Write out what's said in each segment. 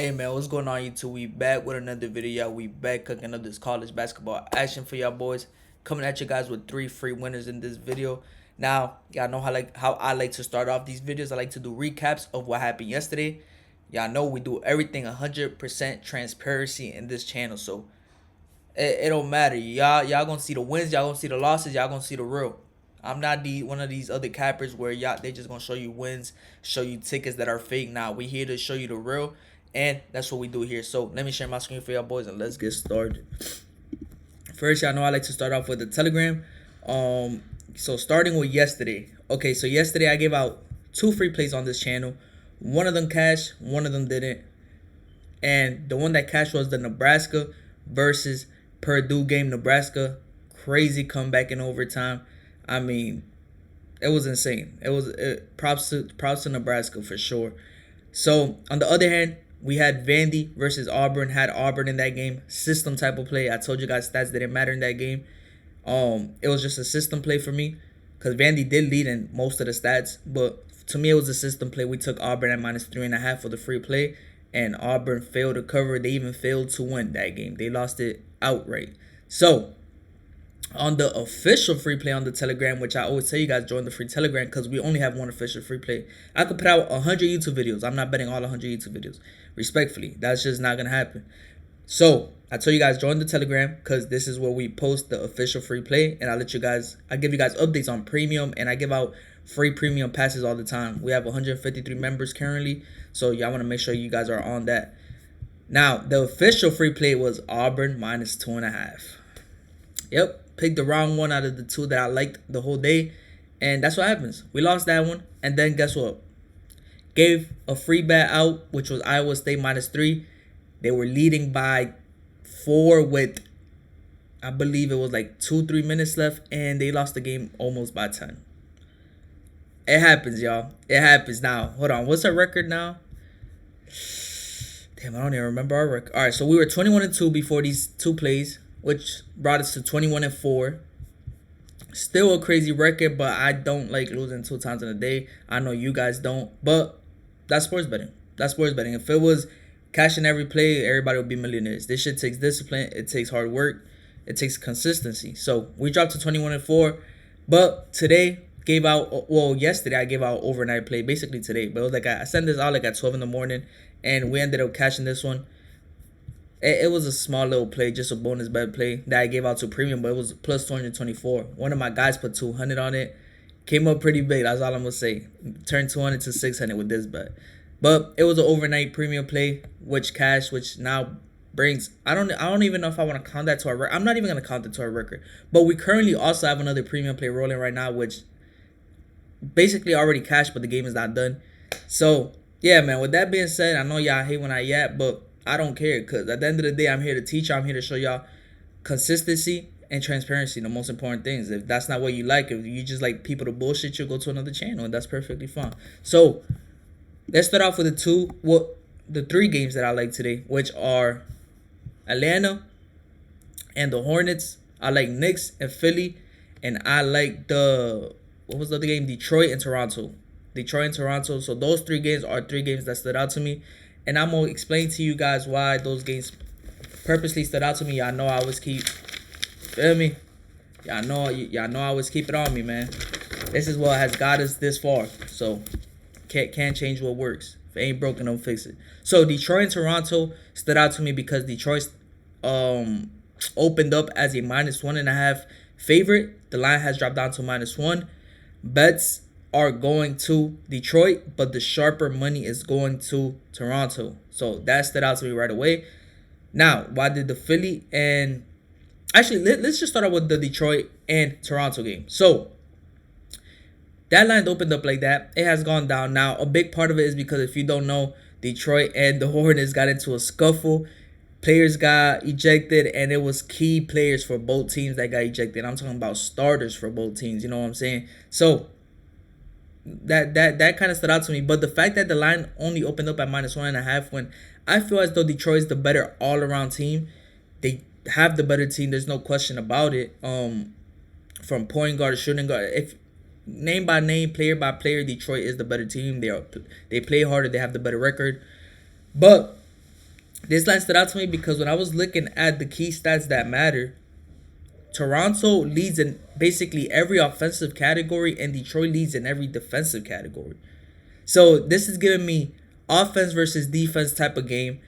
Hey man, what's going on YouTube? We back with another video, y'all. We back cooking up this college basketball action for y'all boys. Coming at you guys with 3 free winners in this video. Now, y'all know how I like to start off these videos. I like to do recaps of what happened yesterday. Y'all know we do everything 100% transparency in this channel. So it don't matter. Y'all gonna see the wins, y'all gonna see the losses, y'all gonna see the real. I'm not one of these other cappers where they just gonna show you wins, show you tickets that are fake. Now we here to show you the real, and that's what we do here. So let me share my screen for y'all boys and let's get started. First, y'all know I like to start off with the Telegram. So starting with yesterday. Okay, so yesterday I gave out 2 free plays on this channel. One of them cashed, one of them didn't. And the one that cashed was the Nebraska versus Purdue game. Nebraska, crazy comeback in overtime. I mean, it was insane. Props to Nebraska for sure. So on the other hand, we had Vandy versus Auburn. Had Auburn in that game. System type of play. I told you guys stats didn't matter in that game. It was just a system play for me because Vandy did lead in most of the stats, but to me it was a system play. We took Auburn at -3.5 for the free play, and Auburn failed to cover. They even failed to win that game. They lost it outright. So on the official free play on the Telegram, which I always tell you guys join the free Telegram because we only have one official free play. I could put out 100 YouTube videos. I'm not betting all 100 YouTube videos. Respectfully, that's just not gonna happen. So I tell you guys join the Telegram because this is where we post the official free play, and I give you guys updates on premium, and I give out free premium passes all the time. We have 153 members currently, so y'all want to make sure you guys are on that. Now the official free play was Auburn -2.5. Yep. Picked the wrong one out of the 2 that I liked the whole day, and that's what happens. We lost that one, and then guess what? Gave a free bet out, which was Iowa State -3. They were leading by 4 with, I believe it was like 2-3 minutes left, and they lost the game almost by 10. It happens, y'all. It happens. Now, hold on. What's our record now? Damn, I don't even remember our record. All right, so we were 21-2 before these 2 plays, which brought us to 21-4. Still a crazy record, but I don't like losing 2 times in a day. I know you guys don't, but that's sports betting. That's sports betting. If it was cashing every play, everybody would be millionaires. This shit takes discipline. It takes hard work. It takes consistency. So we dropped to 21-4, but today gave out. Well, yesterday I gave out overnight play, basically today. But it was like I sent this out like at 12 in the morning, and we ended up cashing this one. It was a small little play, just a bonus bet play that I gave out to premium, but it was plus 224. One of my guys put 200 on it. Came up pretty big. That's all I'm going to say. Turned 200 to 600 with this bet. But it was an overnight premium play, which now brings, I don't even know if I want to count that to our record. I'm not even going to count it to our record. But we currently also have another premium play rolling right now, which basically already cashed, but the game is not done. So, yeah, man, with that being said, I know y'all hate when I yap, but I don't care because at the end of the day, I'm here to teach y'all. I'm here to show y'all consistency and transparency, the most important things. If that's not what you like, if you just like people to bullshit you, go to another channel, and that's perfectly fine. So let's start off with the 3 games that I like today, which are Atlanta and the Hornets. I like Knicks and Philly, and I like what was the other game? Detroit and Toronto. So those 3 games are 3 games that stood out to me. And I'm going to explain to you guys why those games purposely stood out to me. Y'all know I always feel me? Y'all know I always keep it on me, man. This is what has got us this far. So, can't change what works. If it ain't broken, don't fix it. So, Detroit and Toronto stood out to me because Detroit opened up as a -1.5 favorite. The line has dropped down to -1. Bets are going to Detroit, but the sharper money is going to Toronto. So that stood out to me right away. Now, why did the Philly and actually let's just start out with the Detroit and Toronto game. So that line opened up like that. It has gone down. Now, a big part of it is because if you don't know, Detroit and the Hornets got into a scuffle. Players got ejected, and it was key players for both teams that got ejected. I'm talking about starters for both teams. You know what I'm saying? So that kind of stood out to me. But the fact that the line only opened up at -1.5, when I feel as though Detroit is the better all-around team. They have the better team. There's no question about it. From point guard to shooting guard, if name by name, player by player, Detroit is the better team. They play harder. They have the better record. But This line stood out to me because when I was looking at the key stats that matter, Toronto leads in basically every offensive category and Detroit leads in every defensive category. So this is giving me offense versus defense type of game.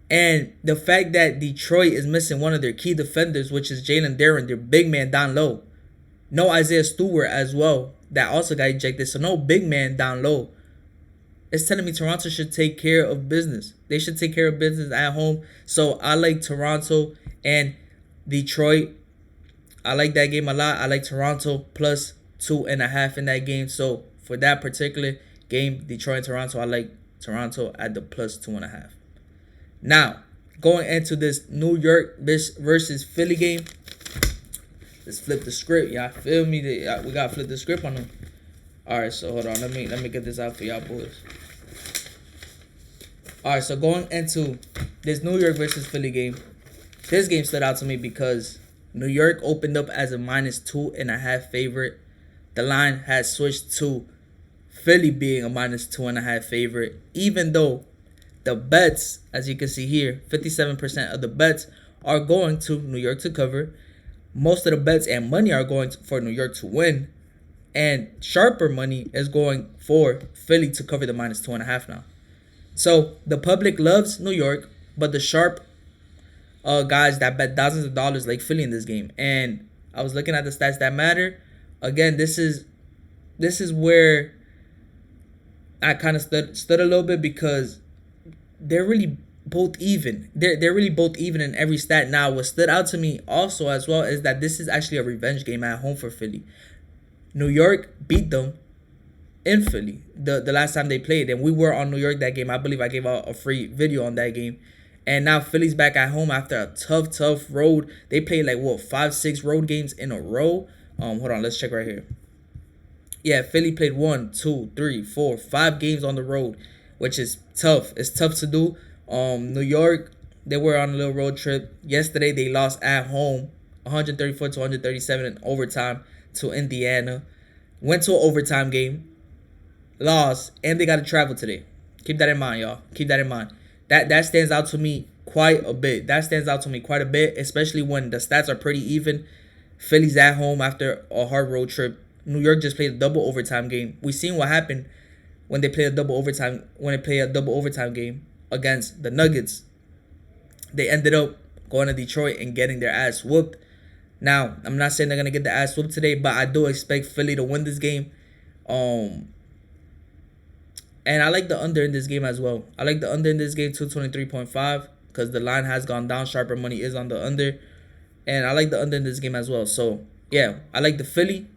And the fact that Detroit is missing one of their key defenders, which is Jalen Duren, their big man down low. No Isaiah Stewart as well, that also got ejected. So no big man down low. It's telling me Toronto should take care of business. They should take care of business at home. So I like Toronto and Detroit. I like that game a lot. I like Toronto plus 2.5 in that game. So for that particular game, Detroit and Toronto, I like Toronto at the plus 2.5. Now, going into this New York versus Philly game, let's flip the script. Y'all feel me? We gotta flip the script on them. All right, so hold on. Let me get this out for y'all boys. All right, so going into this New York versus Philly game, this game stood out to me because New York opened up as a minus 2.5 favorite. The line has switched to Philly being a minus 2.5 favorite, even though the bets, as you can see here, 57% of the bets are going to New York to cover. Most of the bets and money are going for New York to win. And sharper money is going for Philly to cover the minus 2.5 now. So the public loves New York, but the sharp guys that bet thousands of dollars like Philly in this game. And I was looking at the stats that matter. Again, this is where I kind of stood a little bit because they're really both even. They're really both even in every stat. Now, what stood out to me also as well is that this is actually a revenge game at home for Philly. New York beat them in Philly the last time they played, and we were on New York that game. I believe I gave out a free video on that game. And now Philly's back at home after a tough road. They played like 5-6 road games in a row. Hold on, let's check right here. Yeah, Philly played 1, 2, 3, 4, 5 games on the road, which is tough. It's tough to do. New York, they were on a little road trip. Yesterday, they lost at home 134 to 137 in overtime to Indiana. Went to an overtime game, lost, and they got to travel today. Keep that in mind, y'all. Keep that in mind. That stands out to me quite a bit. Especially when the stats are pretty even. Philly's at home after a hard road trip. New York just played a double overtime game. We seen what happened when they play a double overtime game against the Nuggets. They ended up going to Detroit and getting their ass whooped. Now, I'm not saying they're gonna get the ass whooped today, but I do expect Philly to win this game. And I like the under in this game as well. I like the under in this game, 223.5, because the line has gone down. Sharper money is on the under. And I like the under in this game as well. So, yeah, I like the Philly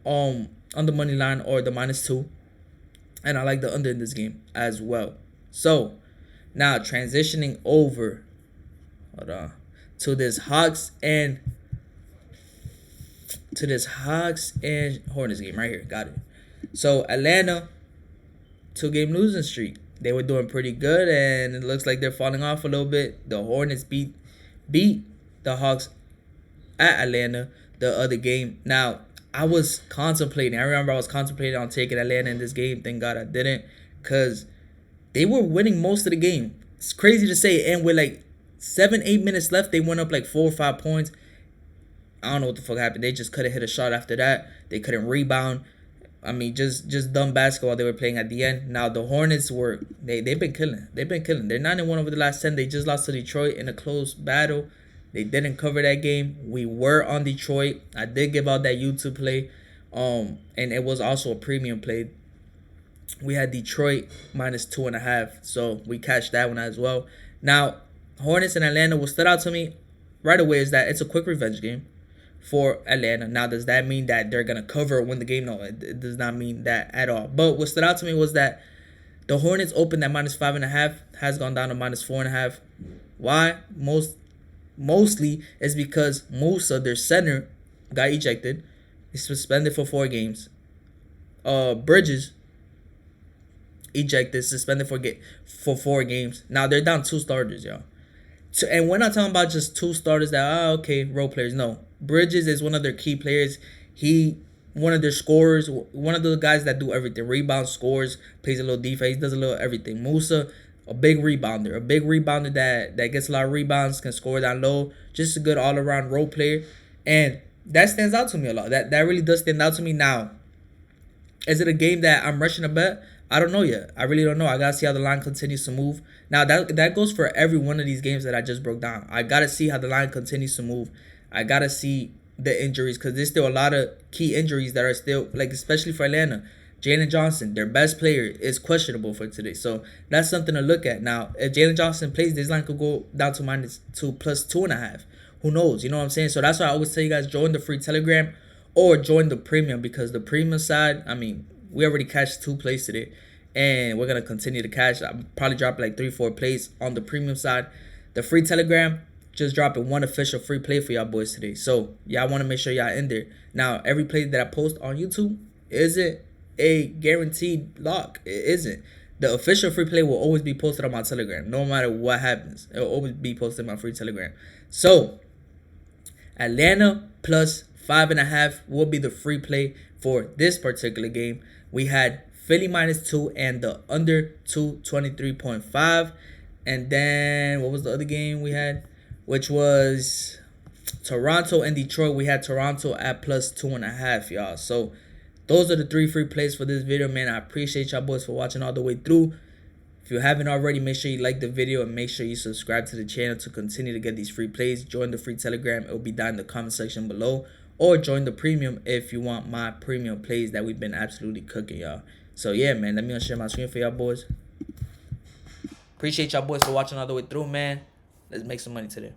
on the money line or the -2. And I like the under in this game as well. So, now transitioning over to this Hawks and Hornets game right here. Got it. So, Atlanta, 2-game losing streak. They were doing pretty good, and it looks like they're falling off a little bit. The Hornets beat the Hawks at Atlanta the other game. Now, I remember I was contemplating on taking Atlanta in this game. Thank God I didn't, because they were winning most of the game. It's crazy to say, and with like 7-8 minutes left, they went up like 4 or 5 points. I don't know what the fuck happened. They just couldn't hit a shot after that. They couldn't rebound. I mean, just dumb basketball they were playing at the end. Now, the Hornets they've been killing. They're 9-1 over the last 10. They just lost to Detroit in a close battle. They didn't cover that game. We were on Detroit. I did give out that YouTube play. And it was also a premium play. We had Detroit -2.5. So we cashed that one as well. Now, Hornets and Atlanta, what stood out to me right away is that it's a quick revenge game for Atlanta. Now, does that mean that they're going to cover or win the game? No, it does not mean that at all. But what stood out to me was that the Hornets opened at -5.5, has gone down to -4.5. Why? Mostly is because Musa, their center, got ejected. He's suspended for 4 games. Bridges, ejected, suspended for 4 games. Now, they're down 2 starters, y'all. And we're not talking about just 2 starters that, role players. No. Bridges is one of their key players. One of their scorers, one of the guys that do everything. Rebounds, scores, plays a little defense, does a little everything. Musa, a big rebounder that gets a lot of rebounds, can score down low, just a good all around role player, and that stands out to me a lot. That really does stand out to me. Now, is it a game that I'm rushing to bet? I don't know yet. I really don't know. I gotta see how the line continues to move. Now that goes for every one of these games that I just broke down. I gotta see how the line continues to move. I gotta see the injuries, because there's still a lot of key injuries that are still, like, especially for Atlanta. Jalen Johnson, their best player, is questionable for today. So that's something to look at. Now, if Jalen Johnson plays, this line could go down to -2 plus 2.5. Who knows? You know what I'm saying? So that's why I always tell you guys, join the free Telegram or join the premium, because the premium side, I mean, we already cashed 2 plays today, and we're going to continue to cash. I'll probably drop like 3-4 plays on the premium side. The free Telegram, just dropping 1 official free play for y'all boys today. So y'all want to make sure y'all in there. Now, every play that I post on YouTube isn't a guaranteed lock. It isn't. The official free play will always be posted on my Telegram. No matter what happens, it will always be posted on my free Telegram. So Atlanta plus 5.5 will be the free play for this particular game. We had Philly -2 and the under 223.5. And then what was the other game we had? Which was Toronto and Detroit. We had Toronto at plus 2.5, y'all. So those are the 3 free plays for this video, man. I appreciate y'all boys for watching all the way through. If you haven't already, make sure you like the video and make sure you subscribe to the channel to continue to get these free plays. Join the free Telegram. It will be down in the comment section below. Or join the premium if you want my premium plays that we've been absolutely cooking, y'all. So yeah, man, let me share my screen for y'all boys. Appreciate y'all boys for watching all the way through, man. Let's make some money today.